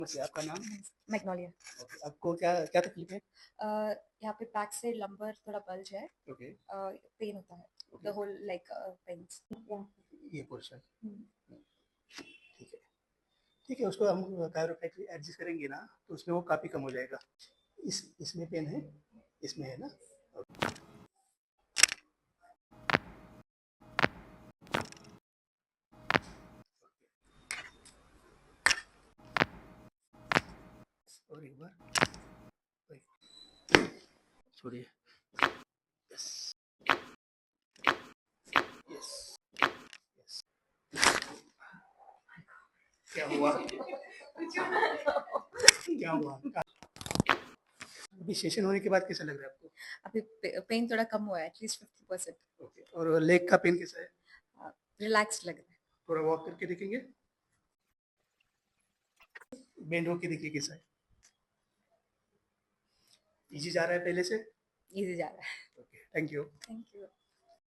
नमस्ते, आपका नाम? मैग्नोलिया। ओके, आपको क्या क्या तकलीफ है? यहाँ पे बैक से लंबर थोड़ा बल्ज है। ओके, पेन होता है, okay, the whole like pens. ये पोर्शन ठीक है। ठीक है, उसको हम कायरोप्रैक्टिक एडजस्ट करेंगे ना, तो उसमें वो काफ़ी कम हो जाएगा। इसमें पेन है? इसमें है ना? ओके, और एक बार वही, छोड़िए। Yes, yes, yes. क्या हुआ? क्या हुआ? अभी सेशन होने के बाद कैसा लग रहा है आपको? अभी पेन थोड़ा कम हुआ है, एटलीस्ट 50%। ओके, और लेग का पेन कैसा है? रिलैक्स लग रहा है। थोड़ा वॉक करके देखेंगे? बेंड होके देखिए कैसा है? इजी जा रहा है पहले से? इजी जा रहा है। Okay, thank you. Thank you.